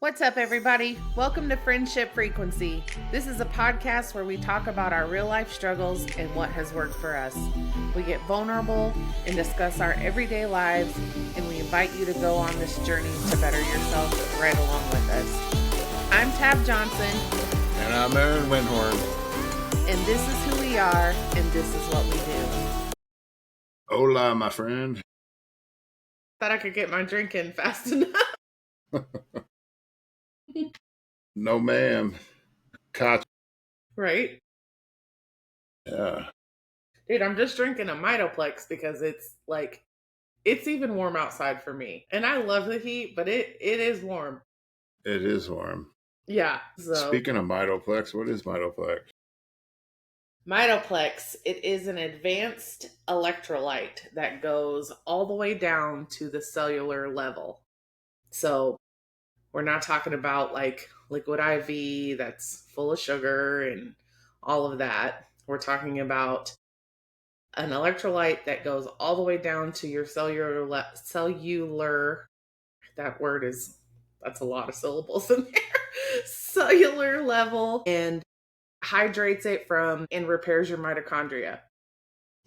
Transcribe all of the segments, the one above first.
What's up, everybody? Welcome to Friendship Frequency. This is a podcast where we talk about our real life struggles and what has worked for us. We get vulnerable and discuss our everyday lives, and we invite you to go on this journey to better yourself right along with us. I'm Tab Johnson. And I'm Aaron Winhorn. And this is who we are, and this is what we do. Hola, my friend. Thought I could get my drink in fast enough. No, ma'am. Caught. Right? Yeah. Dude, I'm just drinking a Mitoplex because it's even warm outside for me. And I love the heat, but it is warm. It is warm. Yeah. So Speaking of Mitoplex, what is Mitoplex? Mitoplex, it is an advanced electrolyte that goes all the way down to the cellular level. So we're not talking about like liquid IV that's full of sugar and all of that. We're talking about an electrolyte that goes all the way down to your cellular, that's a lot of syllables in there, cellular level, and hydrates it and repairs your mitochondria.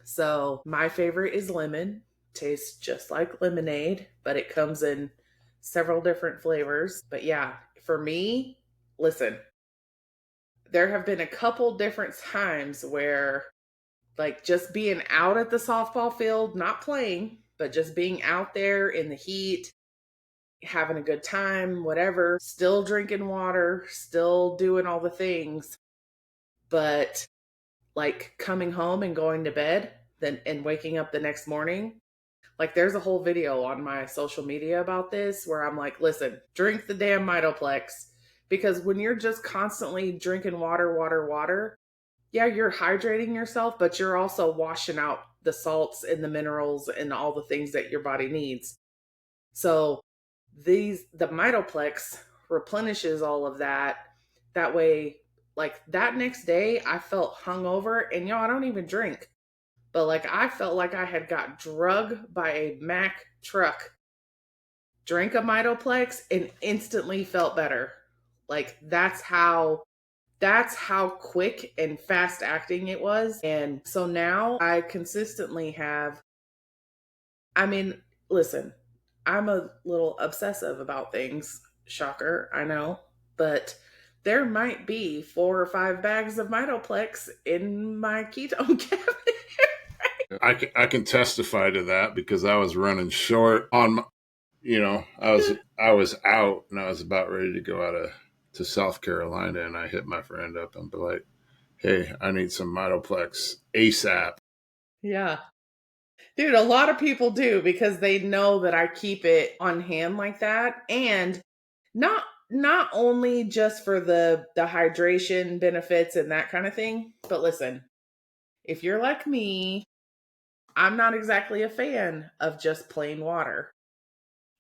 So my favorite is lemon. Tastes just like lemonade, but it comes in several different flavors. But yeah, for me, listen, there have been a couple different times where like just being out at the softball field, not playing, but just being out there in the heat, having a good time, whatever, still drinking water, still doing all the things. But like coming home and going to bed and waking up the next morning, like there's a whole video on my social media about this where I'm like, listen, drink the damn Mitoplex. Because when you're just constantly drinking water, yeah, you're hydrating yourself, but you're also washing out the salts and the minerals and all the things that your body needs. So the Mitoplex replenishes all of that. That way, like that next day, I felt hungover, and I don't even drink, but like I felt like I had got drugged by a Mack truck. Drank a Mitoplex and instantly felt better. Like that's how quick and fast acting it was. And so now I consistently have, listen, I'm a little obsessive about things. Shocker, I know. But there might be 4 or 5 bags of Mitoplex in my ketone cabinet. I can testify to that because I was running short on my, I was out and I was about ready to go out to South Carolina, and I hit my friend up and be like, hey, I need some Mitoplex ASAP. Yeah. Dude, a lot of people do because they know that I keep it on hand like that. And not only just for the hydration benefits and that kind of thing, but listen, if you're like me, I'm not exactly a fan of just plain water.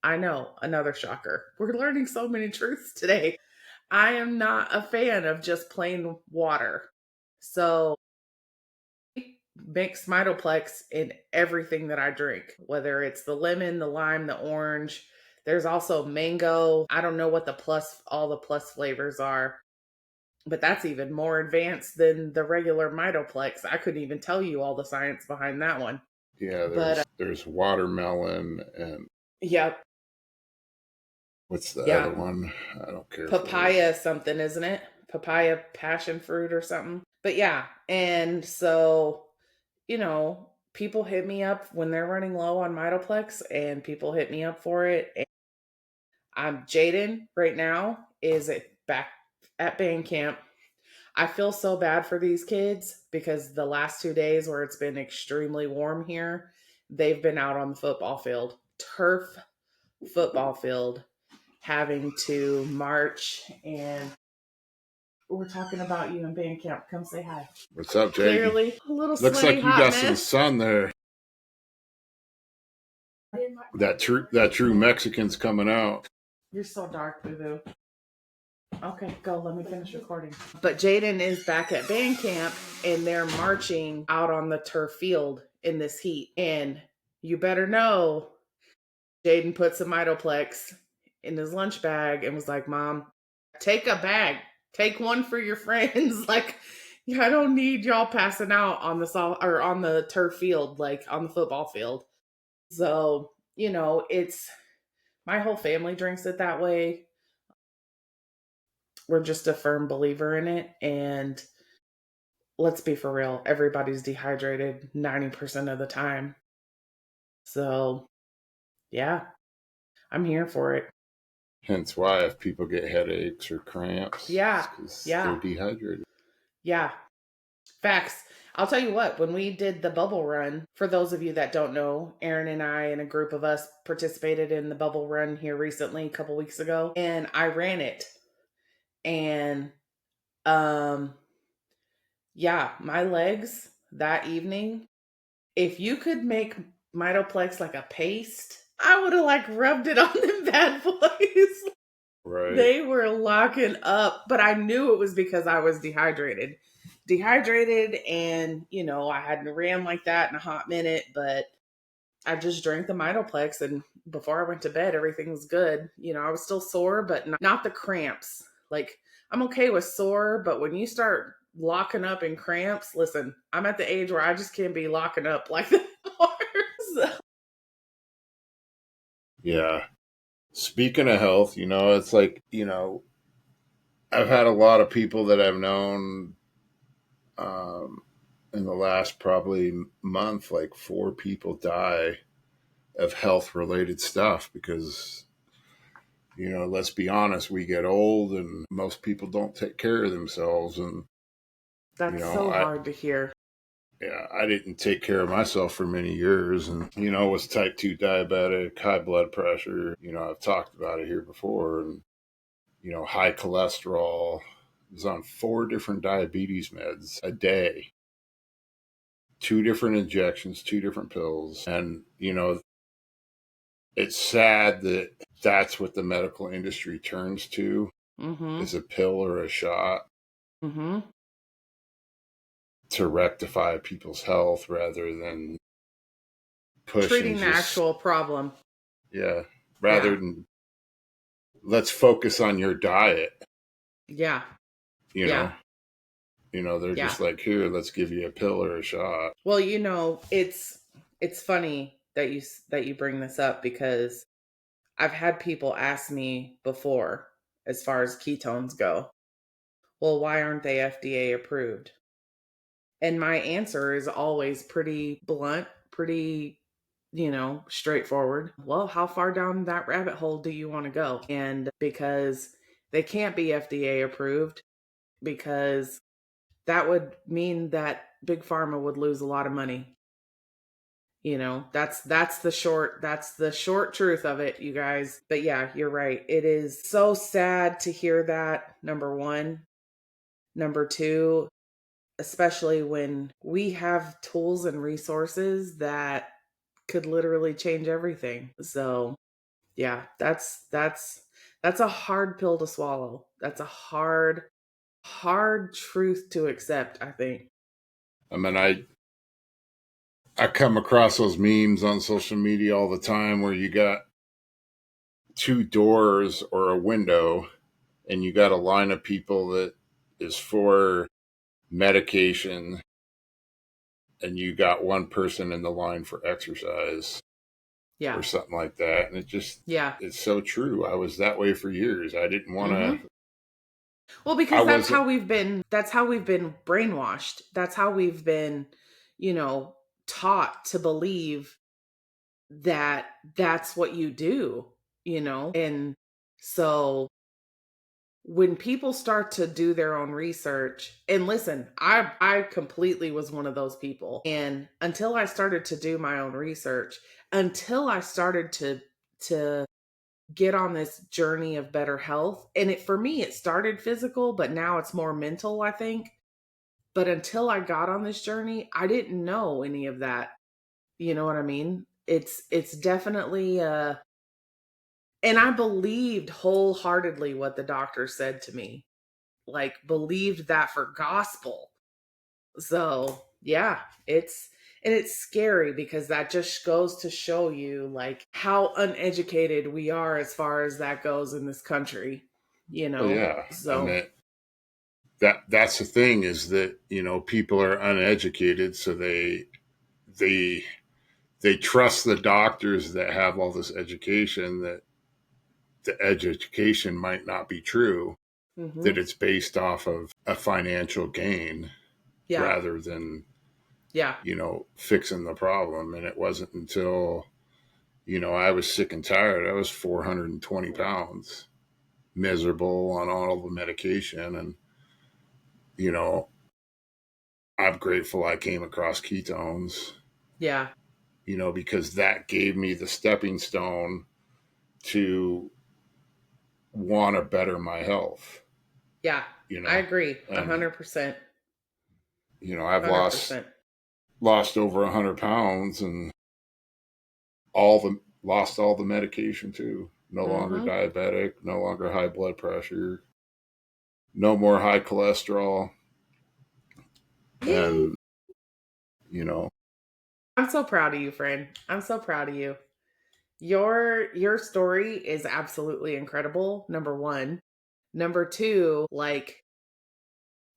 I know, another shocker. We're learning so many truths today. I am not a fan of just plain water. So mix Mitoplex in everything that I drink, whether it's the lemon, the lime, the orange. There's also mango. I don't know what all the plus flavors are, but that's even more advanced than the regular Mitoplex. I couldn't even tell you all the science behind that one. Yeah, there's watermelon and yep. What's the other one? I don't care. Papaya something, isn't it? Papaya passion fruit or something. But yeah, and so, people hit me up when they're running low on Mitoplex, and people hit me up for it. And Jaden right now is back at band camp. I feel so bad for these kids because the last 2 days where it's been extremely warm here, they've been out on the football field, turf football field, having to march. And we're talking about you in band camp. Come say hi. What's up, Jaden? Clearly, a little looks sweaty, like you got some sun there. That true Mexican's coming out. You're so dark, boo-boo. Okay, go. Let me finish recording. But Jaden is back at band camp, and they're marching out on the turf field in this heat. And you better know, Jaden put some Mitoplex in his lunch bag and was like, Mom, take a bag, take one for your friends. Like, I don't need y'all passing out on the or on the turf field, like on the football field. So, it's my whole family drinks it that way. We're just a firm believer in it. And let's be for real, everybody's dehydrated 90% of the time. So, yeah, I'm here for it. Hence why if people get headaches or cramps, it's Yeah, because they're yeah, dehydrated. yeah. Facts. I'll tell you what, when we did the bubble run, for those of you that don't know, Aaron and I and a group of us participated in the bubble run here recently, a couple weeks ago, and I ran it. And um yeah, my legs that evening, if you could make Mitoplex like a paste, I would have like rubbed it on them bad boys. Right. They were locking up, but I knew it was because I was dehydrated. Dehydrated, and I hadn't ran like that in a hot minute, but I just drank the Mitoplex, and before I went to bed, everything was good. I was still sore, but not the cramps. Like, I'm okay with sore, but when you start locking up in cramps, listen, I'm at the age where I just can't be locking up like that anymore. So, Yeah. Speaking of health, it's like, I've had a lot of people that I've known um, in the last probably month, like 4 people die of health related stuff because, let's be honest, we get old and most people don't take care of themselves. And, that's so I, hard to hear. yeah, I didn't take care of myself for many years and, was type 2 diabetic, high blood pressure. I've talked about it here before and, high cholesterol. I was on 4 different diabetes meds a day, 2 different injections, 2 different pills. And, it's sad that that's what the medical industry turns to Mm-hmm. is a pill or a shot Mm-hmm. to rectify people's health rather than pushing Treating the just, actual problem. yeah, Yeah. rather than let's focus on your diet, Yeah. you Yeah. know, they're Yeah. just like, here, let's give you a pill or a shot. Well, it's funny that you bring this up because I've had people ask me before as far as ketones go. Well, why aren't they FDA approved? And my answer is always pretty blunt, pretty, straightforward. Well, how far down that rabbit hole do you want to go? And because they can't be FDA approved, because that would mean that big pharma would lose a lot of money. That's the short truth of it, you guys. But yeah, you're right. It is so sad to hear that. Number 1. Number 2, especially when we have tools and resources that could literally change everything. So, yeah, that's a hard pill to swallow. That's a hard truth to accept, I think. I mean, I come across those memes on social media all the time where you got 2 doors or a window and you got a line of people that is for medication and you got one person in the line for exercise Yeah. or something like that. And Yeah. it's so true. I was that way for years. I didn't want to, Mhm. Well, I because wasn't, that's how we've been brainwashed. That's how we've been, taught to believe that that's what you do. And so when people start to do their own research, and listen, I completely was one of those people. And until I started to do my own research, until I started to get on this journey of better health, and for me it started physical, but now it's more mental, I think. But until I got on this journey, I didn't know any of that. You know what I mean? It's definitely and I believed wholeheartedly what the doctor said to me. Like, believed that for gospel. So, yeah, And it's scary because that just goes to show you like how uneducated we are as far as that goes in this country, you Well, know? yeah. I So, mean, that's the thing is that, people are uneducated, so they they trust the doctors that have all this education, that the education might not be true, that mhm. it's based off of a financial gain Yeah. rather than, Yeah. fixing the problem. And it wasn't until, I was sick and tired. I was 420 pounds, miserable on all the medication. And, you know, I'm grateful I came across ketones, Yeah. because that gave me the stepping stone to want to better my health, Yeah. you I know, agree. and, 100%. I've lost 100%. over 100 pounds, and all the medication too. No longer Mhm. diabetic, no longer high blood pressure, no more high cholesterol. Yay. And, you know, I'm so proud of you, friend. I'm so proud of you. Your story is absolutely incredible. Number 1. Number 2, like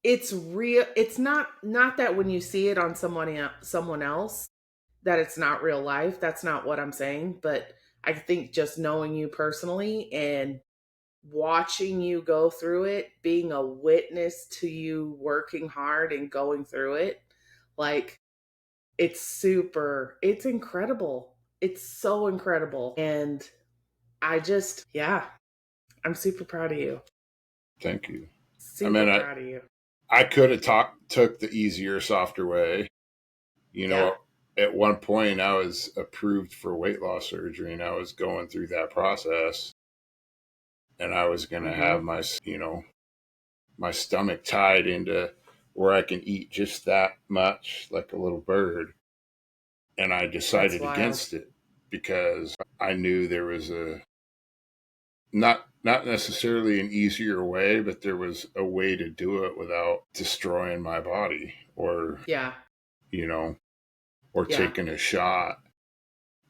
it's real. It's not that when you see it on someone else that it's not real life. That's not what I'm saying, but I think just knowing you personally and watching you go through it, being a witness to you working hard and going through it, like it's incredible. It's so incredible. And yeah, I'm super proud of you. thank you. I Super mean, I, proud of you. I could have took the easier, softer way. You Yeah. know, at one point I was approved for weight loss surgery, and I was going through that process, and I was going to have Mhm. my stomach tied into where I can eat just that much, like a little bird. And I That's decided wild. against it because I knew there was not necessarily an easier way, but there was a way to do it without destroying my body, or Yeah. you know or Yeah. taking a shot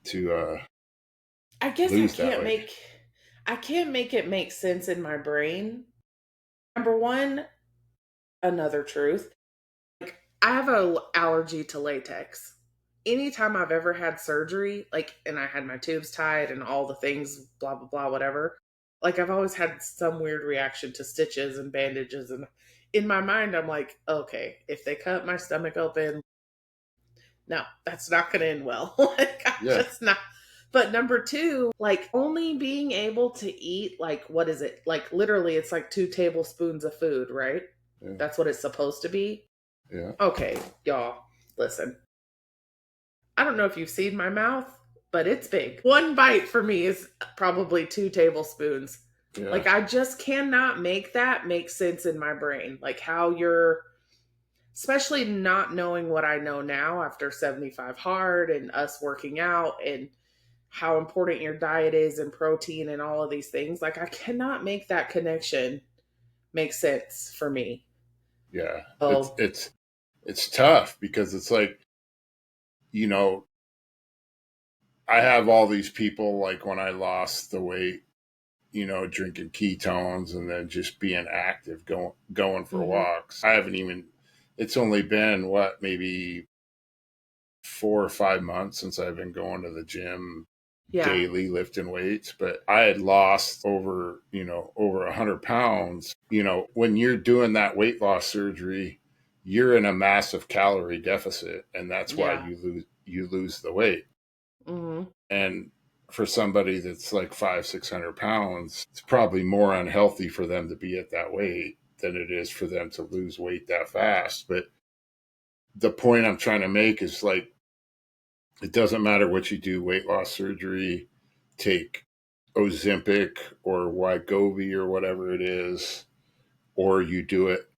to I guess lose that weight. I can't make it make sense in my brain. Number 1, another truth. Like I have a allergy to latex. Anytime I've ever had surgery, like and I had my tubes tied and all the things, blah blah blah, whatever. Like I've always had some weird reaction to stitches and bandages, and in my mind I'm like, okay, if they cut my stomach open, no, that's not going to end well. Like I'm Yeah, just not. But number 2, like only being able to eat like what is it? Like literally it's like 2 tablespoons of food, right? yeah, That's what it's supposed to be. yeah, Okay, y'all, listen. I don't know if you've seen my mouth, but it's big. One bite for me is probably 2 tablespoons. yeah, Like I just cannot make that make sense in my brain. Like how you're especially not knowing what I know now after 75 hard and us working out and how important your diet is and protein and all of these things. Like I cannot make that connection make sense for me. yeah. It's Oh, it's it's tough because it's like, you know I have all these people, like when I lost the weight, drinking ketones and then just being active, going for hmm, walks. I haven't even. It's only been what, maybe 4 or 5 months since I've been going to the gym yeah, daily, lifting weights, but I had lost over 100 pounds. When you're doing that weight loss surgery, you're in a massive calorie deficit, and that's why yeah, you lose the weight. hmm, And for somebody that's like 500-600 pounds, it's probably more unhealthy for them to be at that weight than it is for them to lose weight that fast. But the point I'm trying to make is, like, it doesn't matter what you do, weight loss surgery, take Ozempic or Wegovy or whatever it is, or you do it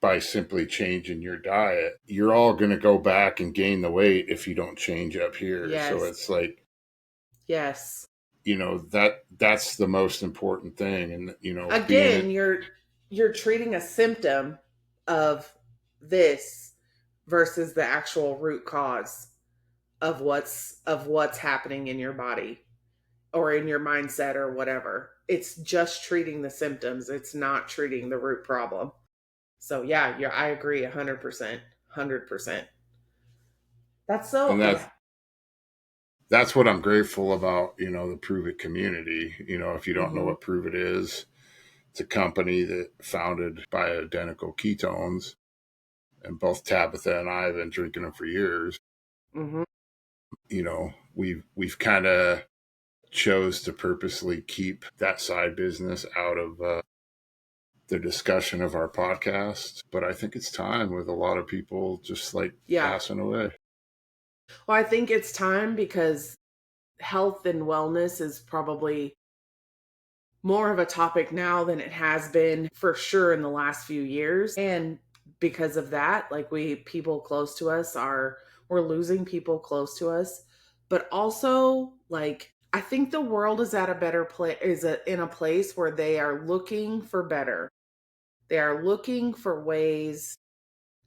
by simply changing your diet, you're all going to go back and gain the weight if you don't change up here. So yes, it's like, yes. that's the most important thing. And, being Again, it. you're treating a symptom of this versus the actual root cause of what's happening in your body or in your mindset or whatever. It's just treating the symptoms. It's not treating the root problem. So yeah, I agree 100%. 100%. That's so And yeah. that's what I'm grateful about, the Prove It community. If you don't know Mhm. what Prove It is, it's a company that founded by identical ketones, and both Tabitha and I have been drinking them for years. Mhm. We've kind of chose to purposely keep that side business out of the discussion of our podcast, but I think it's time with a lot of people just like Yeah. passing away. Well, I think it's time because health and wellness is probably more of a topic now than it has been for sure in the last few years. And because of that, like people close to us we're losing people close to us. But also, like, I think the world is at a better place, in a place where they are looking for better. They are looking for ways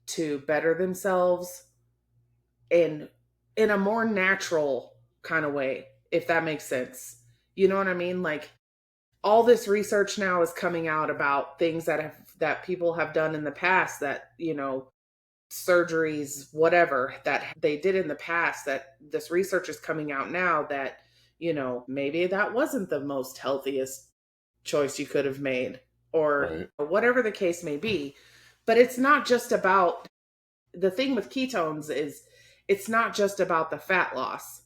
to better themselves in in a more natural kind of way, if that makes sense. You know what I mean? Like, all this research now is coming out about things that people have done in the past, that surgeries, whatever that they did in the past, that this research is coming out now that maybe that wasn't the most healthiest choice you could have made, or Right. whatever the case may be. But it's not just about, the thing with ketones is, it's not just about the fat loss.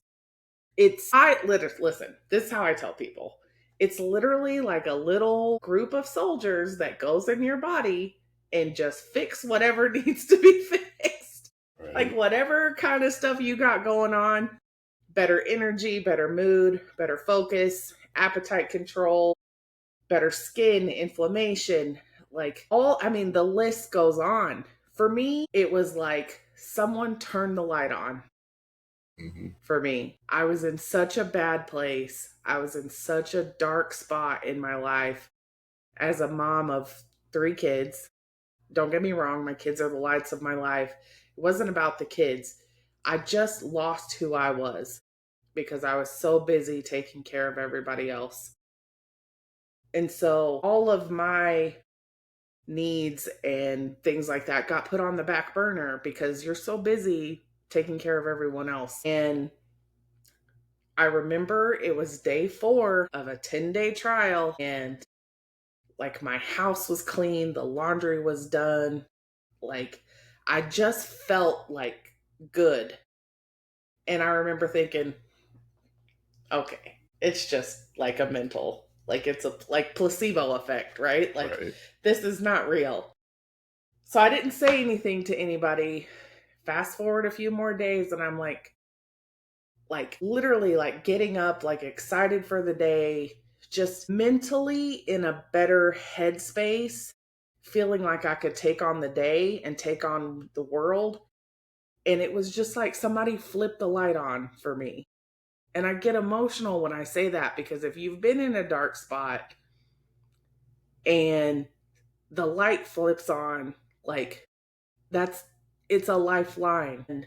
Listen, this is how I tell people. It's literally like a little group of soldiers that goes in your body and just fix whatever needs to be fixed. Like, Right. whatever kind of stuff you got going on, better energy, better mood, better focus, appetite control, better skin, inflammation, like, I mean, the list goes on. For me, it was like someone turned the light on. Hmm. For me, I was in such a bad place. I was in such a dark spot in my life as a mom of three kids. Don't get me wrong, my kids are the lights of my life. It wasn't about the kids. I just lost who I was because I was so busy taking care of everybody else. And so all of my needs and things like that got put on the back burner because you're so busy taking care of everyone else. And I remember it was day 4 of a 10-day trial, and like, my house was clean, the laundry was done. Like, I just felt like good. And I remember thinking, okay, it's just like a mental, like, it's a like placebo effect, right? Like, Right. this is not real. So I didn't say anything to anybody. Fast forward a few more days and I'm like literally like getting up, like excited for the day, just mentally in a better headspace, feeling like I could take on the day and take on the world. And it was just like somebody flipped the light on for me. And I get emotional when I say that, because if you've been in a dark spot and the light flips on, like, that's it's a lifeline. And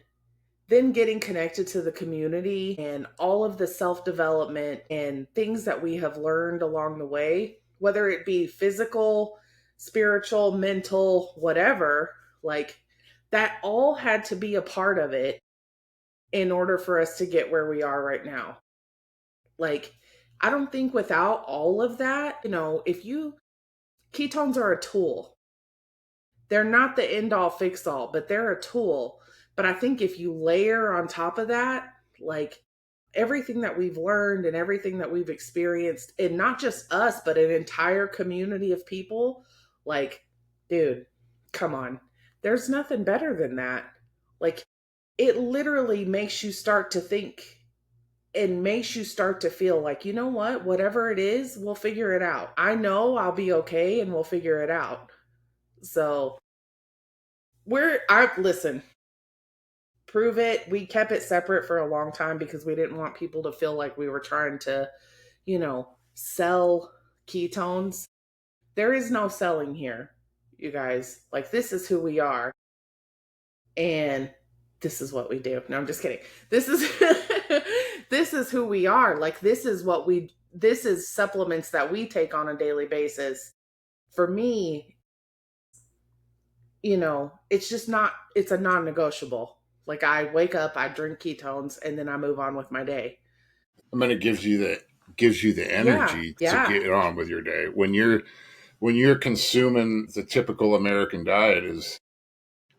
then getting connected to the community and all of the self development and things that we have learned along the way, whether it be physical, spiritual, mental, whatever, like, that all had to be a part of it in order for us to get where we are right now. Like, I don't think without all of that, if you, ketones are a tool. They're not the end all fix all, but they're a tool. But I think if you layer on top of that, like, everything that we've learned and everything that we've experienced, and not just us, but an entire community of people, like, dude, come on. There's nothing better than that. Like, it literally makes you start to think and makes you start to feel like, you know what, whatever it is, we'll figure it out. I know I'll be okay and we'll figure it out. So, I listen, Prove It. We kept it separate for a long time because we didn't want people to feel like we were trying to, sell ketones. There is no selling here, you guys. Like, this is who we are. And this is what we do. No, I'm just kidding. This is this is who we are. Like this is supplements that we take on a daily basis. For me, it's just not it's a non-negotiable. Like I wake up, I drink ketones, and then I move on with my day. I mean, it gives you the Yeah, energy to yeah, get on with your day. When you're consuming the typical American diet is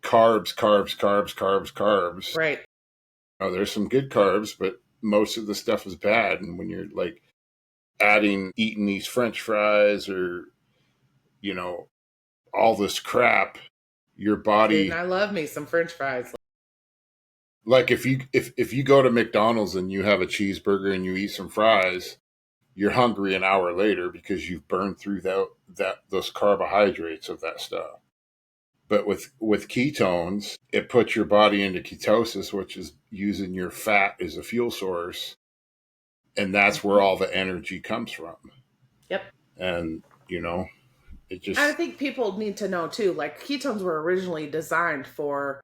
carbs, carbs, carbs, carbs, carbs. right. There's some good carbs, but most of the stuff is bad. And when you're like eating these French fries or you know all this crap, your Dude, and body, I love me some French fries. like if you go to McDonald's and you have a cheeseburger and you eat some fries, you're hungry an hour later because you've burned through that those carbohydrates of that stuff. But with ketones, it puts your body into ketosis, which is using your fat as a fuel source, and that's where Mhm. all the energy comes from. Yep. And it I just think people need to know too, like ketones were originally designed for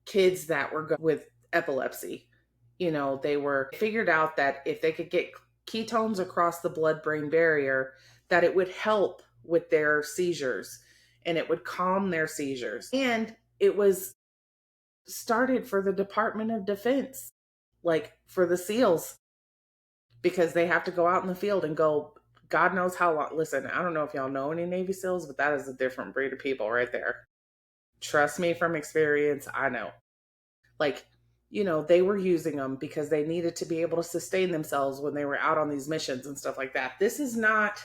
kids that were with epilepsy. They were figured out that if they could get ketones across the blood brain barrier, that it would help with their seizures and it would calm their seizures. And it was started for the Department of Defense, like for the SEALs, because they have to go out in the field and go, God knows how long. Listen, I don't know if y'all know any Navy SEALs, but that is a different breed of people right there. Trust me from experience, I know. Like, they were using them because they needed to be able to sustain themselves when they were out on these missions and stuff like that. This is not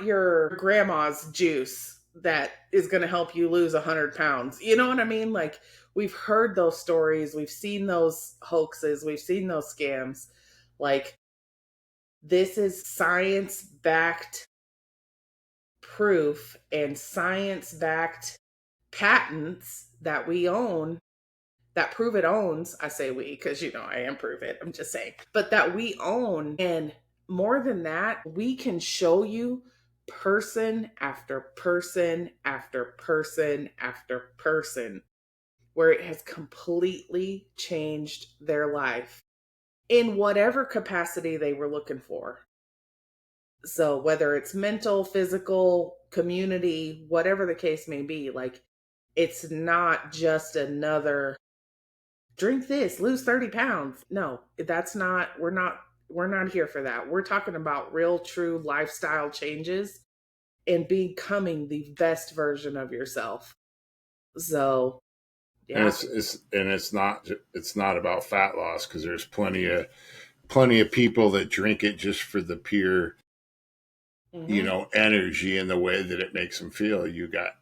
your grandma's juice that is going to help you lose 100 pounds. You know what I mean? Like, we've heard those stories, we've seen those hoaxes, we've seen those scams. Like, this is science backed proof and science backed patents that we own, that Prove It owns. I say we because, I am Prove It. I'm just saying. But that we own. And more than that, we can show you person after person after person after person where it has completely changed their life in whatever capacity they were looking for. So whether it's mental, physical, community, whatever the case may be, like it's not just another drink this, lose 30 pounds. No, we're not here for that. We're talking about real true lifestyle changes and becoming the best version of yourself. So, and yeah. it's not about fat loss because there's plenty of people that drink it just for the pure Mhm. energy and the way that it makes them feel. You got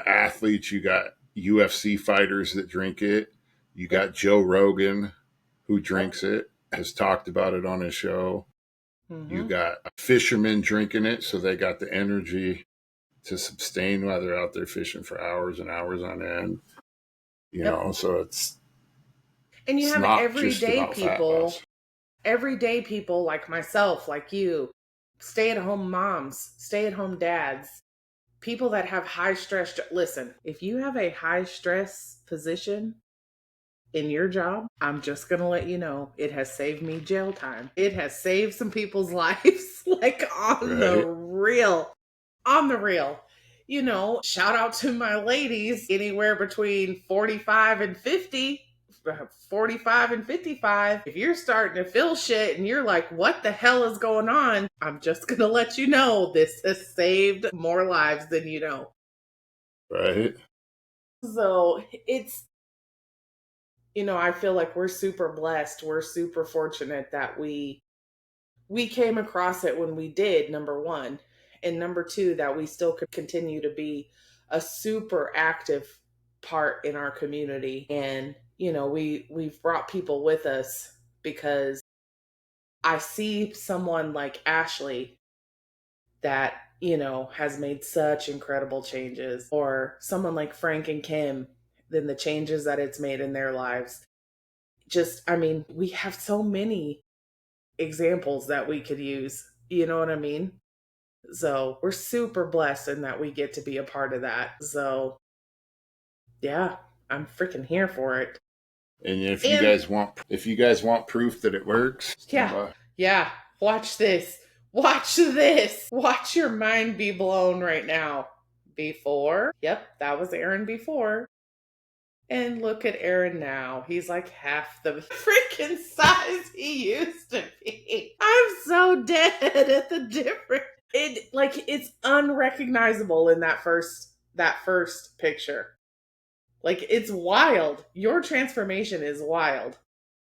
athletes, you got UFC fighters that drink it. You Yep. got Joe Rogan who Yep. drinks it, has talked about it on his show. You Mhm. got fishermen drinking it, so they got the energy to sustain while they're out there fishing for hours and hours on end. Yep. So it's And you it's have not just about fat loss. everyday people like myself, like you, stay-at-home moms, stay-at-home dads, people that have high stress. Listen, if you have a high stress position in your job, I'm just going to let you know it has saved me jail time. It has saved some people's lives, like on the Right. real. On the real. Shout out to my ladies anywhere between 45 and 50. 45 and 55. If you're starting to feel shit and you're like, what the hell is going on? I'm just going to let you know this has saved more lives than you know. Right. So I feel like we're super blessed. We're super fortunate that we came across it when we did, number one. And number two, that we still could continue to be a super active part in our community. And, we've brought people with us because I see someone like Ashley that, has made such incredible changes, or someone like Frank and Kim, then the changes that it's made in their lives. Just, I mean, we have so many examples that we could use. You know what I mean? So we're super blessed in that we get to be a part of that. So, yeah. I'm freaking here for it. And And if you guys want proof that it works, stand yeah, by. yeah, watch this. Watch this. Watch your mind be blown right now. Before, yep, that was Aaron before. And look at Aaron now. He's like half the freaking size he used to be. I'm so dead at the difference. It's unrecognizable in that first picture. Like it's wild. Your transformation is wild.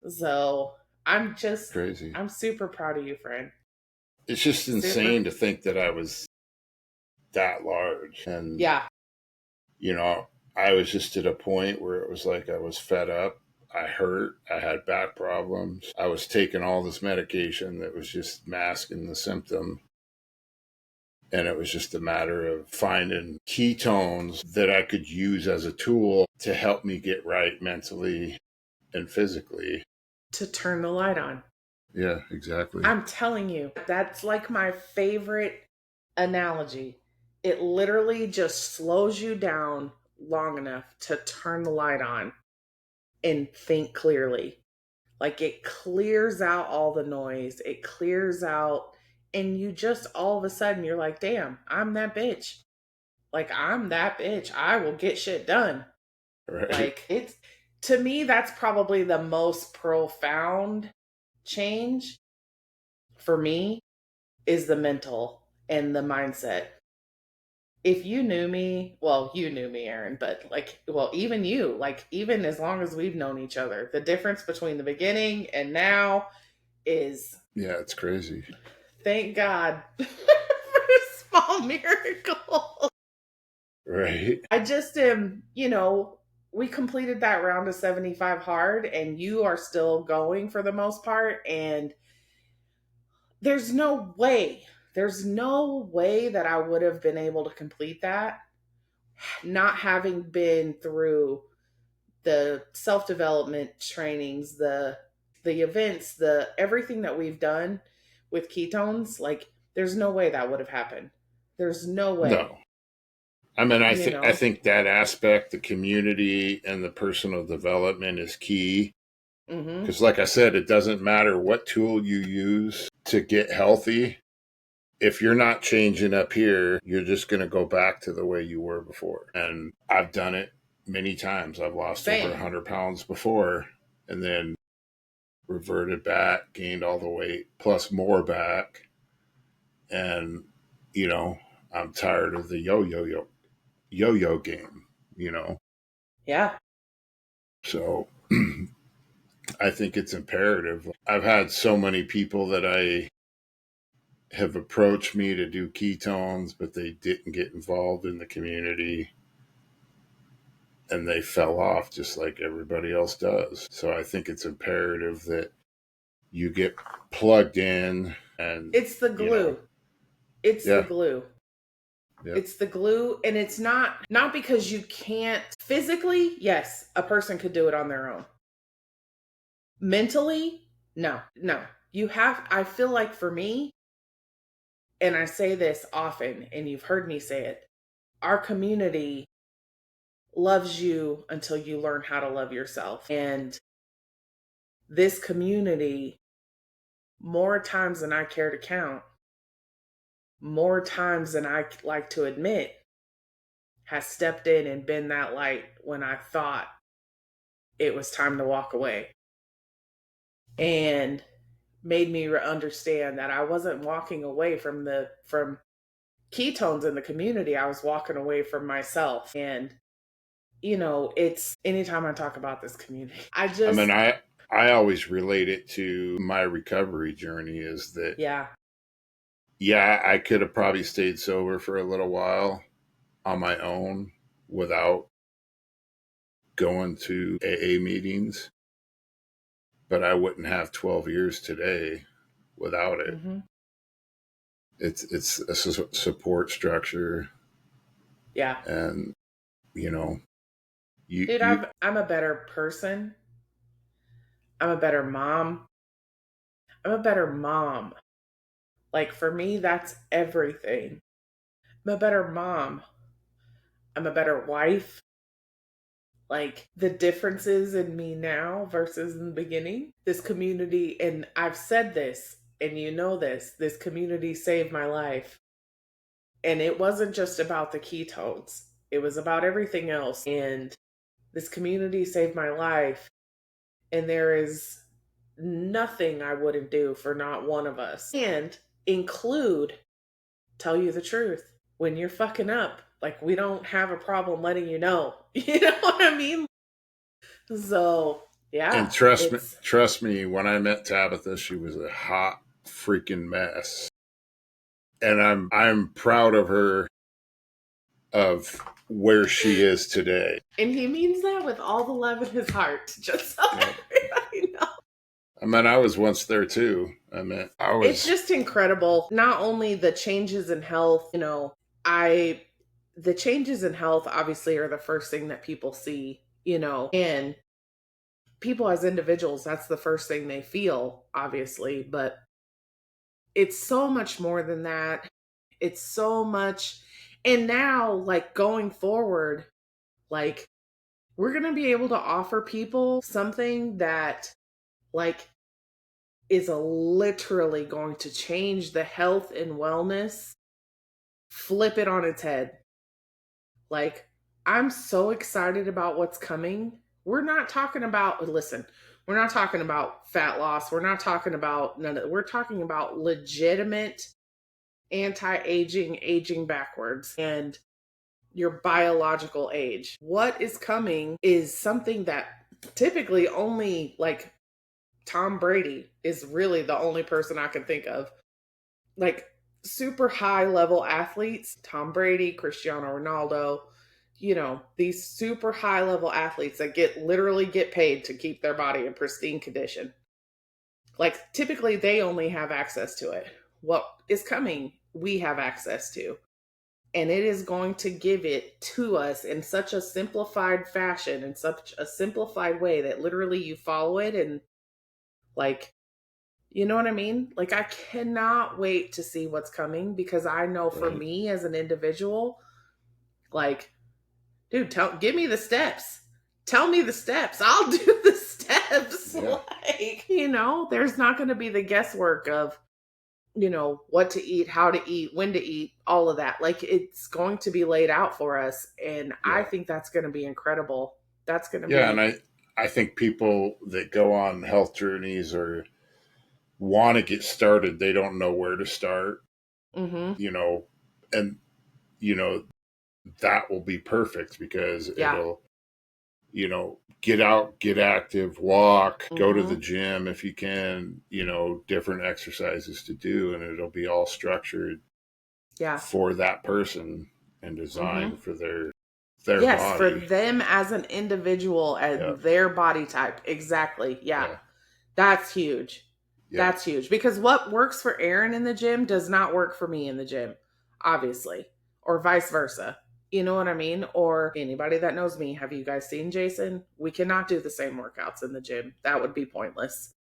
So I'm just Crazy. I'm super proud of you, friend. It's just Super. insane to think that I was that large. And, Yeah. you know, I was just at a point where it was like I was fed up. I hurt. I had back problems. I was taking all this medication that was just masking the symptom. And it was just a matter of finding ketones that I could use as a tool to help me get right mentally and physically. To turn the light on. Yeah, exactly. I'm telling you, that's like my favorite analogy. It literally just slows you down long enough to turn the light on and think clearly. Like it clears out all the noise, it clears out, and you just all of a sudden you're like, damn, I'm that bitch. Like, I'm that bitch. I will get shit done. Right. Like, it's to me, that's probably the most profound change for me is the mental and the mindset. If you knew me, well, you knew me, Aaron, but like, well, even you, like, even as long as we've known each other, the difference between the beginning and now is Yeah, it's crazy. thank God for a small miracle. Right. I just am, we completed that round of 75 hard, and you are still going for the most part. And there's no way, there's no way that I would have been able to complete that not having been through the self development trainings, the events, the everything that we've done with ketones. Like, there's no way that would have happened. There's no way, No. I mean, you I know. think that aspect, the community and the personal development is key. Mm-hmm. Because, like I said, it doesn't matter what tool you use to get healthy. If you're not changing up here, you're just going to go back to the way you were before. And I've done it many times. I've lost over Same. 100 pounds before and then reverted back, gained all the weight, plus more back. And, you know, I'm tired of the yo yo game, you know. Yeah. So I think it's imperative. I've had so many people that I have approached me to do ketones, but they didn't get involved in the community and they fell off just like everybody else does. So I think it's imperative that you get plugged in and, It's the you know, glue. It's the yeah, glue. yep, It's the glue, and it's not because you can't physically. Yes, a person could do it on their own. Mentally, no. No. You have I feel like for me, and I say this often and you've heard me say it, our community loves you until you learn how to love yourself. And this community, more times than I care to count, more times than I like to admit, has stepped in and been that light when I thought it was time to walk away. And made me understand that I wasn't walking away from ketones in the community. I was walking away from myself. And it's anytime I talk about this community, I I mean, just I always relate it to my recovery journey is that, yeah. yeah, I could have probably stayed sober for a little while on my own without going to AA meetings, but I wouldn't have 12 years today without it. Hmm. It's a support structure, Yeah. and you know, Dude, you I'm a better person. I'm a better mom. I'm a better mom. Like, for me, that's everything. I'm a better mom. I'm a better wife. like the differences in me now versus in the beginning. This community, and I've said this, and you know this community saved my life. And it wasn't just about the ketones, it was about everything else. And this community saved my life. And there is nothing I wouldn't do for not one of us. And include, tell you the truth. When you're fucking up, like we don't have a problem letting you know. You know what I mean? So, And yeah, it's trust me, when I met Tabitha, she was a hot freaking mess. And I'm proud of her, of where she is today. and he means that with all the love in his heart, just so Yeah. everybody knows. I mean, I was once there too. I It's was, just incredible. Not only the changes in health, I the changes in health obviously are the first thing that people see, and people as individuals, that's the first thing they feel, obviously, but it's so much more than that. It's so much. And now, like going forward, like we're going to be able to offer people something that, like, is literally going to change the health and wellness, flip it on its head. Like, I'm so excited about what's coming. We're not talking about, listen, we're not talking about fat loss. We're not talking about none of it. We're talking about legitimate anti-aging, aging backwards, and your biological age. What is coming is something that typically only like Tom Brady is really the only person I can think of. Like super high level athletes, Tom Brady, Cristiano Ronaldo, these super high level athletes that literally get paid to keep their body in pristine condition. Like typically they only have access to it. What is coming, we have access to. And it is going to give it to us in such a simplified fashion, in such a simplified way that literally you follow it and like, you know what I mean? Like, I cannot wait to see what's coming because I know for right. me as an individual, like, dude, give me the steps. Tell me the steps. I'll do the steps. Yeah. Like, there's not going to be the guesswork of, what to eat, how to eat, when to eat, all of that. Like, it's going to be laid out for us. And I Yeah. think that's going to be incredible. That's going to Yeah. And be, I think people that go on health journeys or want to get started, they don't know where to start, mm-hmm. you know, and, you know, that will be perfect because Yeah. it'll, get out, get active, walk, go to the Mm-hmm. gym if you can, different exercises to do, and it'll be all structured Yeah. for that person and Mm-hmm. designed for their Yes, for body. them as an individual Yeah. and their body type. Exactly. Yeah. Yeah. That's huge. Yeah. That's huge because what works for Aaron in the gym does not work for me in the gym, obviously, or vice versa. You know what I mean? Or anybody that knows me, have you guys seen Jason? We cannot do the same workouts in the gym. That would be pointless.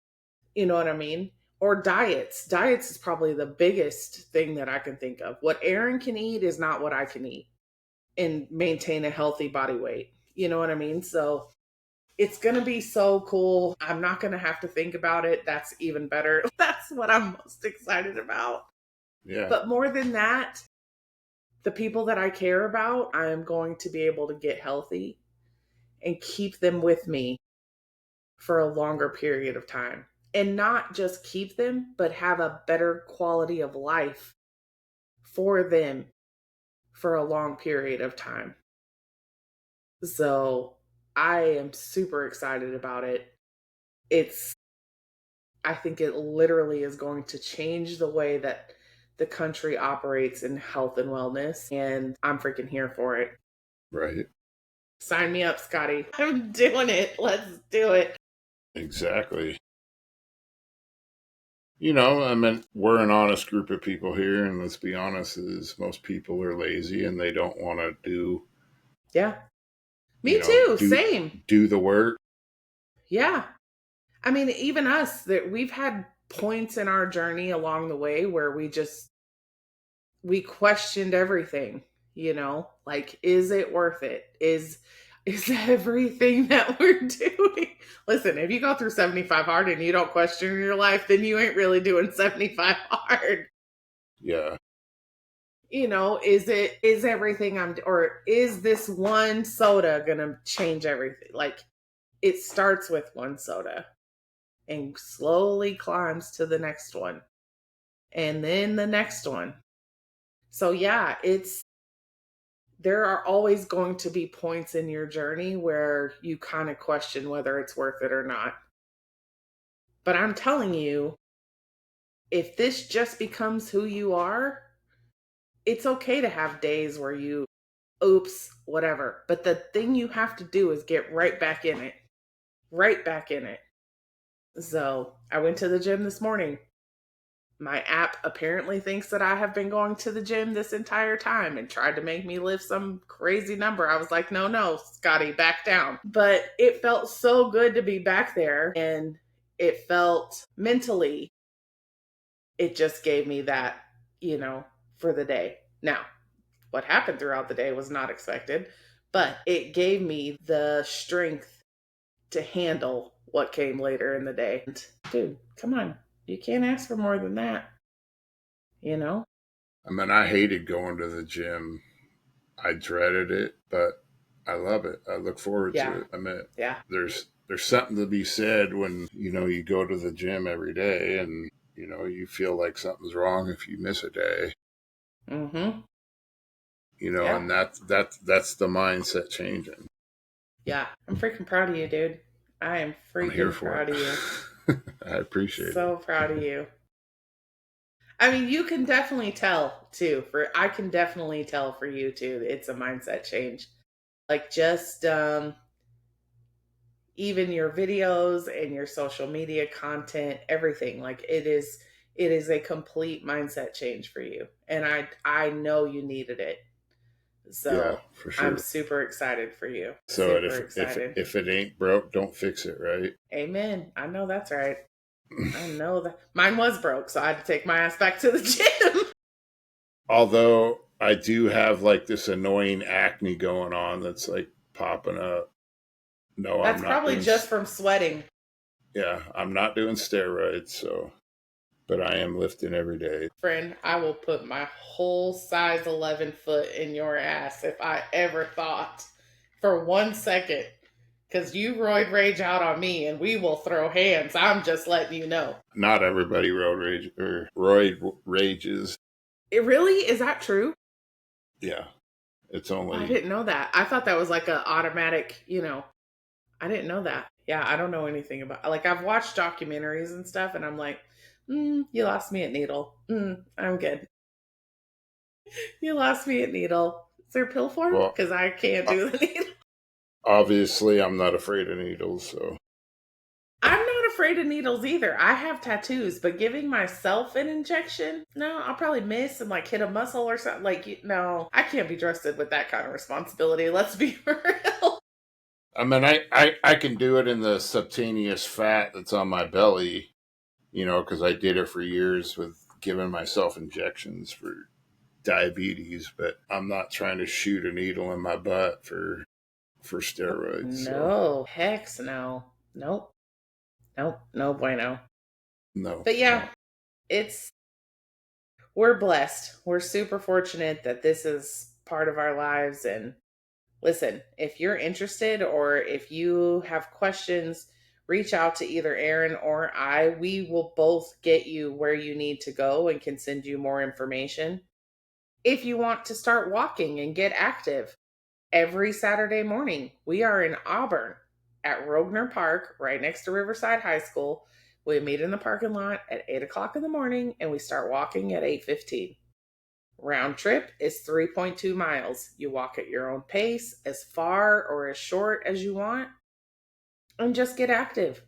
You know what I mean? Or diets. Diets is probably the biggest thing that I can think of. What Aaron can eat is not what I can eat and maintain a healthy body weight. You know what I mean? So it's going to be so cool. I'm not going to have to think about it. That's even better. That's what I'm most excited about. Yeah. But more than that, the people that I care about, I am going to be able to get healthy and keep them with me for a longer period of time. And not just keep them, but have a better quality of life for them for a long period of time. So I am super excited about it. It's I think it literally is going to change the way that the country operates in health and wellness. And I'm freaking here for it. Right. Sign me up, Scotty. I'm doing it. Let's do it. Exactly. I mean, we're an honest group of people here, and let's be honest, is most people are lazy and they don't want to Yeah. Me too. do Same. do the work. Yeah. I mean, even us, that we've had points in our journey along the way where we questioned everything, like, is it worth it? is everything that we're doing. Listen, if you go through 75 hard and you don't question your life, then you ain't really doing 75 hard. Yeah. Is everything or is this one soda gonna change everything? Like, it starts with one soda and slowly climbs to the next one and then the next one. So yeah, there are always going to be points in your journey where you kind of question whether it's worth it or not. But I'm telling you, if this just becomes who you are, it's okay to have days where you, oops, whatever. But the thing you have to do is get right back in it, right back in it. So I went to the gym this morning. My app apparently thinks that I have been going to the gym this entire time and tried to make me lift some crazy number. I was like, no, no, Scotty, back down. But it felt so good to be back there. And it felt mentally, it just gave me that, you know, for the day. Now, what happened throughout the day was not expected, but it gave me the strength to handle what came later in the day. And, dude, come on. You can't ask for more than that, you know? I mean, I hated going to the gym. I dreaded it, but I love it. I look forward Yeah. to it. I mean, Yeah. there's something to be said when, you go to the gym every day and, you feel like something's wrong if you miss a day. Mm-hmm. And Yeah. that's the mindset changing. Yeah. I'm freaking proud of you, dude. I am I'm here freaking for proud of you. it. I appreciate it. So proud of you. I mean, you can definitely tell too. I can definitely tell for you too. It's a mindset change. Like, just even your videos and your social media content, everything. Like, it is a complete mindset change for you. And I know you needed it. Yeah, So for I'm sure. super excited for you. So Super if excited. if it ain't broke, don't fix it, right? Amen. I know that's right. I know that mine was broke, so I had to take my ass back to the gym. Although I do have like this annoying acne going on that's like popping up. No, I'm That's not probably doing. just from sweating. Yeah, I'm not doing steroids. So, but I am lifting every day. Friend, I will put my whole size 11 foot in your ass if I ever thought for 1 second. Because you roid rage out on me and we will throw hands. I'm just letting you know. Not everybody roid rages. It really? Is that true? Yeah, it's Oh, I only didn't know that. I thought that was like a automatic. I didn't know that. Yeah, I don't know anything about. Like, I've watched documentaries and stuff, and I'm like, you lost me at needle. I'm good. You lost me at needle. Is there a pill form? well. Because I can't o- do the needle. Obviously, I'm not afraid of needles. So I'm not afraid of needles either. I have tattoos, but giving myself an injection, no, I'll probably miss and like hit a muscle or something. Like, no, I can't be trusted with that kind of responsibility. Let's be real. I mean, I can do it in the subcutaneous fat that's on my belly, because I did it for years with giving myself injections for diabetes, but I'm not trying to shoot a needle in my butt for steroids. So No, hex no. Nope. Nope. No bueno. no, But yeah, no, it's we're blessed. We're super fortunate that this is part of our lives. And listen, if you're interested or if you have questions, reach out to either Aaron or I. We will both get you where you need to go and can send you more information. If you want to start walking and get active, every Saturday morning, we are in Auburn at Rogner Park, right next to Riverside High School. We meet in the parking lot at 8 o'clock in the morning and we start walking at 8:15. Round trip is 3.2 miles. You walk at your own pace, as far or as short as you want, and just get active.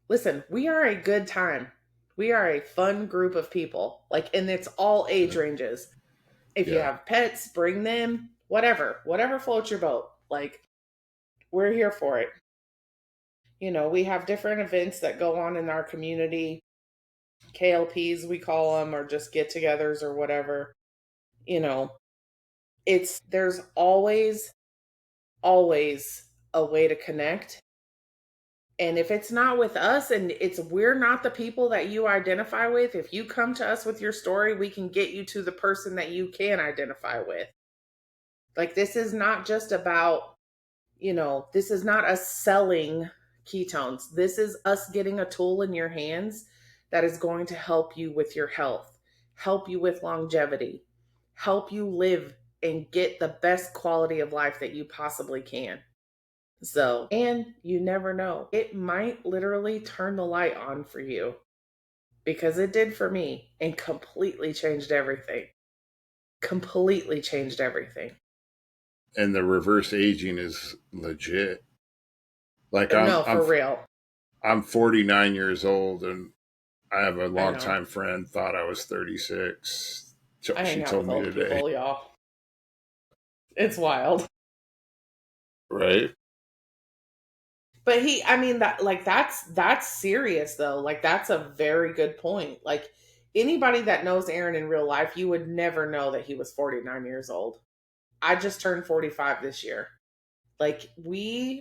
Listen, we are a good time. We are a fun group of people. Like, and it's all age ranges. If you yeah, have pets, bring them, whatever floats your boat. Like, we're here for it. We have different events that go on in our community. KLPs, we call them, or just get togethers or whatever. You know, there's always always a way to connect. And if it's not with us and it's we're not the people that you identify with, if you come to us with your story, we can get you to the person that you can identify with. Like this is not just about, this is not us selling ketones. This is us getting a tool in your hands that is going to help you with your health, help you with longevity, help you live and get the best quality of life that you possibly can. So, and you never know, it might literally turn the light on for you because it did for me and completely changed everything. Completely changed everything. And the reverse aging is legit. Like No, for real. I'm 49 years old, and I have a I know. longtime friend thought I was 36. I She hang out told with me old today. people, y'all. It's wild. Right? But I mean that's serious though. Like that's a very good point. Like anybody that knows Aaron in real life, you would never know that he was 49 years old. I just turned 45 this year. Like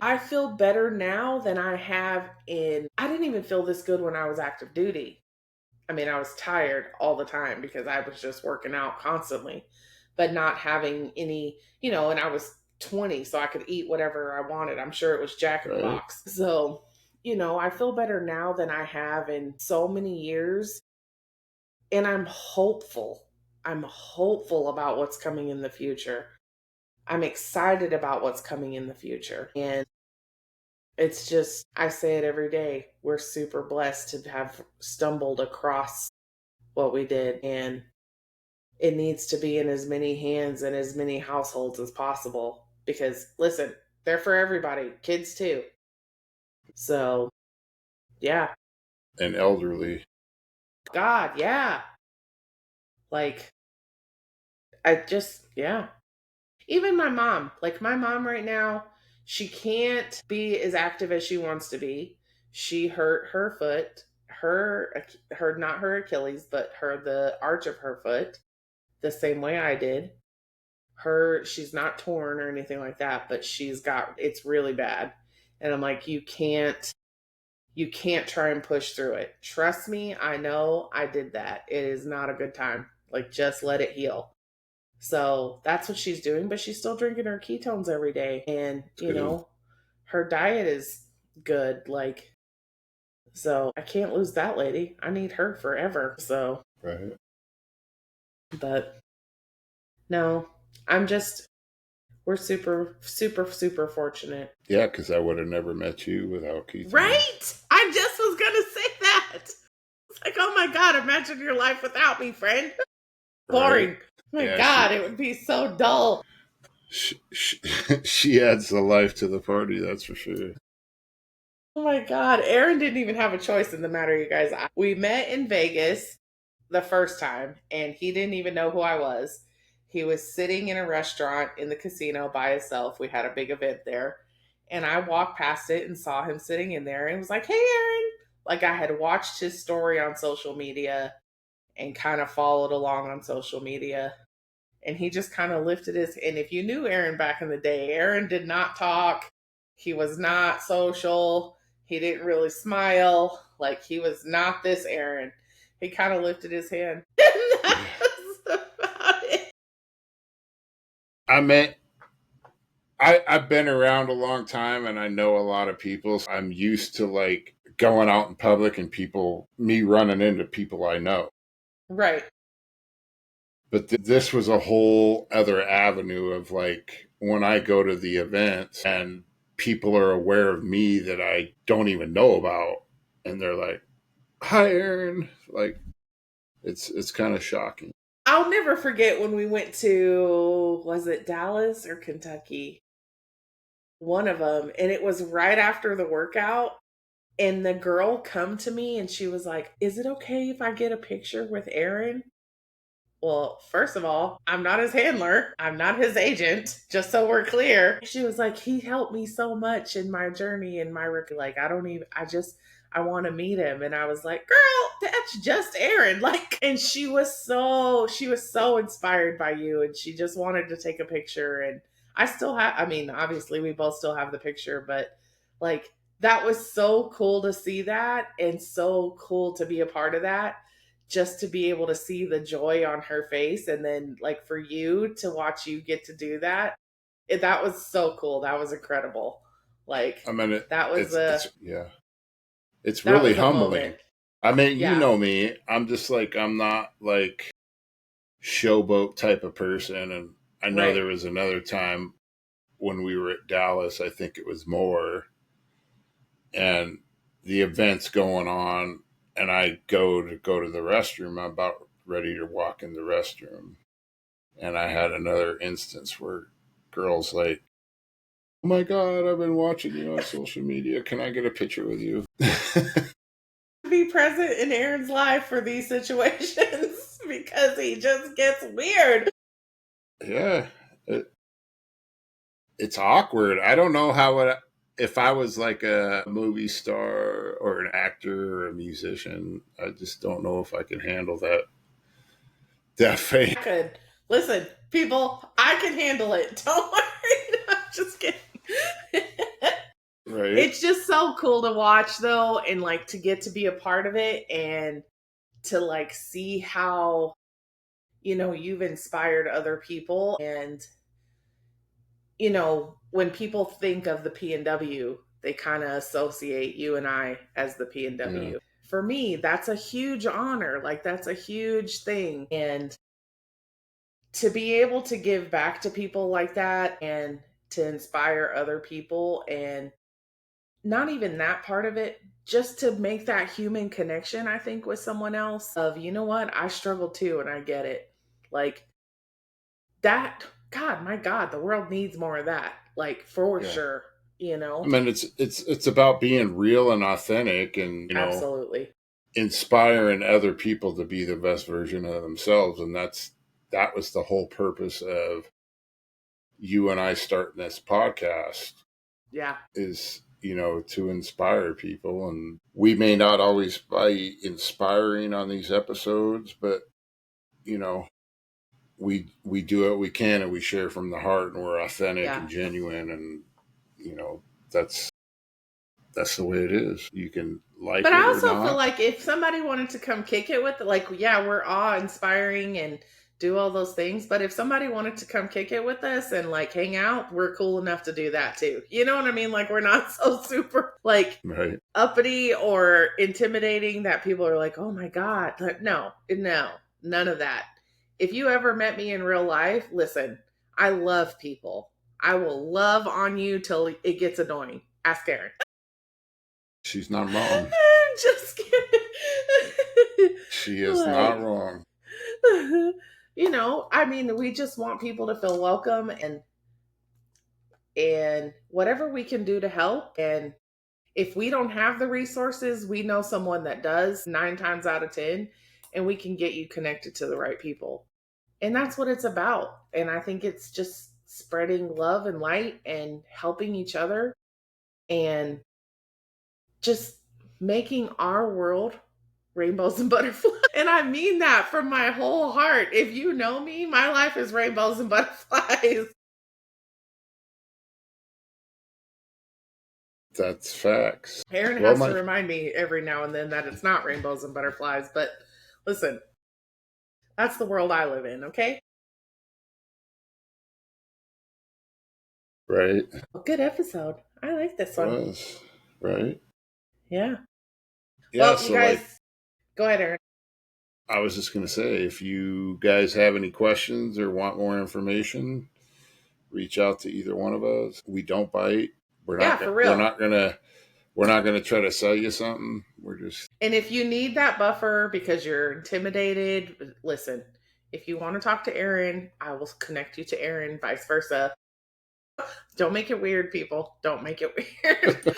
I feel better now than I have I didn't even feel this good when I was active duty. I mean, I was tired all the time because I was just working out constantly, but not having any, and I was 20, so I could eat whatever I wanted. I'm sure it was Jack in the Right. Box. So, I feel better now than I have in so many years. And I'm hopeful. I'm hopeful about what's coming in the future. I'm excited about what's coming in the future. And it's just, I say it every day. We're super blessed to have stumbled across what we did. And it needs to be in as many hands and as many households as possible because listen, they're for everybody, kids too. So, yeah. And elderly. God, yeah. Like I just, yeah. Even my mom right now, she can't be as active as she wants to be. She hurt her foot, her not her Achilles, but the arch of her foot the same way I did. She's not torn or anything like that, but it's really bad. And I'm like, you can't try and push through it. Trust me, I know I did that. It is not a good time. Like just let it heal. So that's what she's doing, but she's still drinking her ketones every day. And, It's good. her diet is good. Like, so I can't lose that lady. I need her forever. So, Right. but no, I'm just we're super, super, super fortunate. Yeah, because I would have never met you without ketones. Right? I just was going to say that. It's like, oh my God, imagine your life without me, friend. Right? Boring. My Yeah, God, it would be so dull. she, she adds the life to the party, that's for sure. Oh my God. Aaron didn't even have a choice in the matter, you guys. We met in Vegas the first time, and he didn't even know who I was. He was sitting in a restaurant in the casino by himself. We had a big event there. And I walked past it and saw him sitting in there and was like, hey, Aaron. Like I had watched his story on social media and kind of followed along on social media. And he just kind of lifted and if you knew Aaron back in the day, Aaron did not talk. He was not social. He didn't really smile. Like he was not this Aaron. He kind of lifted his hand. And that Yeah. was about it. I meant I've been around a long time and I know a lot of people. So I'm used to like going out in public and me running into people I know. Right. But this was a whole other avenue of like when I go to the events and people are aware of me that I don't even know about. And they're like, hi, Aaron. Like, it's kind of shocking. I'll never forget when we went to, was it Dallas or Kentucky? One of them. And it was right after the workout. And the girl come to me and she was like, is it okay if I get a picture with Aaron? Well, first of all, I'm not his handler. I'm not his agent, just so we're clear. She was like, he helped me so much in my journey and my rookie. Like, I want to meet him. And I was like, girl, that's just Aaron. Like, and she was so inspired by you. And she just wanted to take a picture. And I still have, I mean, obviously we both still have the picture, but like that was so cool to see that and so cool to be a part of that. Just to be able to see the joy on her face and then like for you to watch you get to do that. That was so cool. That was incredible. Like I mean, that was it's a yeah, it's that really was a moment. humbling. I mean, you Yeah. know me. I'm just like I'm not like showboat type of person, and I know Right. there was another time when we were at Dallas. I think it was more, and the event's going on, and I go to the restroom. I'm about ready to walk in the restroom, and I had another instance where girls like, "Oh my god, I've been watching you on social media. Can I get a picture with you?" Be present in Aaron's life for these situations because he just gets weird. Yeah, it, it's awkward. I don't know how it. If I was like a movie star or an actor or a musician, I just don't know if I can handle that fame. I could. Listen, people, I can handle it. Don't worry. I'm just kidding. Right? It's just so cool to watch though and like to get to be a part of it and to like see how you've inspired other people and when people think of the P&W they kind of associate you and I as the Yeah. P&W. For me that's a huge honor, like that's a huge thing, and to be able to give back to people like that and to inspire other people, and not even that part of it, just to make that human connection I think with someone else of what, I struggle too and I get it, like that. God, my God, the world needs more of that, like for Yeah. sure, I mean, it's about being real and authentic, and absolutely. inspiring other people to be the best version of themselves, and that was the whole purpose of you and I starting this podcast Yeah. is to inspire people, and we may not always be inspiring on these episodes, but you know we do what we can, and we share from the heart, and we're authentic Yeah. and genuine, and you know that's that's the way it is. You can like But I it or also feel not. like if somebody wanted to come kick it with, like, yeah, we're awe inspiring and do all those things. But if somebody wanted to come kick it with us and like hang out, we're cool enough to do that too. You know what I mean? Like, we're not so super like Right. uppity or intimidating that people are like, oh my God. Like, no, no, none of that. If you ever met me in real life, listen, I love people. I will love on you till it gets annoying. Ask Aaron. She's not wrong. Just kidding. She is not Like, wrong. I mean, we just want people to feel welcome and whatever we can do to help. And if we don't have the resources, we know someone that does 9 times out of 10, and we can get you connected to the right people. And that's what it's about. And I think it's just spreading love and light and helping each other and just making our world rainbows and butterflies. And I mean that from my whole heart. If you know me, my life is rainbows and butterflies. That's facts. Aaron Well, has to my remind me every now and then that it's not rainbows and butterflies. But listen, that's the world I live in, okay? right Well, good episode. I like this one. was right. Yeah. Yeah. Well, you So like, guys, go ahead, Aaron. I was just gonna say, if you guys have any questions or want more information, reach out to either one of us. We don't bite. We're Yeah, not. for We're real. not gonna. We're not gonna try to sell you something. We're just And if you need that buffer because you're intimidated, listen, if you want to talk to Aaron, I will connect you to Aaron, vice versa. Don't make it weird, people. Don't make it weird.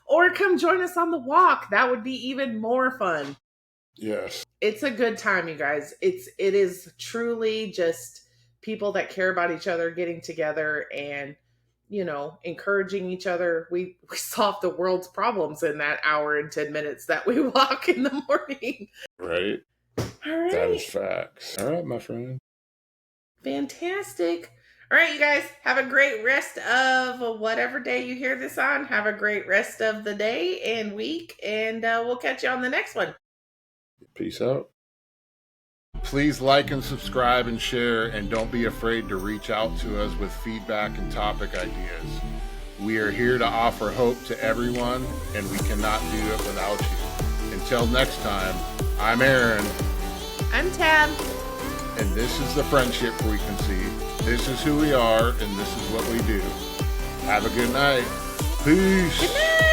Or come join us on the walk. That would be even more fun. yes. It's a good time, you guys. It is truly just people that care about each other getting together and encouraging each other. We solve the world's problems in that hour and 10 minutes that we walk in the morning. Right. All That is right. facts. All right, my friend. Fantastic. All right, you guys, have a great rest of whatever day you hear this on. Have a great rest of the day and week, and we'll catch you on the next one. Peace out. Please like and subscribe and share, and don't be afraid to reach out to us with feedback and topic ideas. We are here to offer hope to everyone, and we cannot do it without you. Until next time, I'm Aaron. I'm Tab. And this is the Friendship Frequency. This is who we are, and this is what we do. Have a good night. Peace. Good night.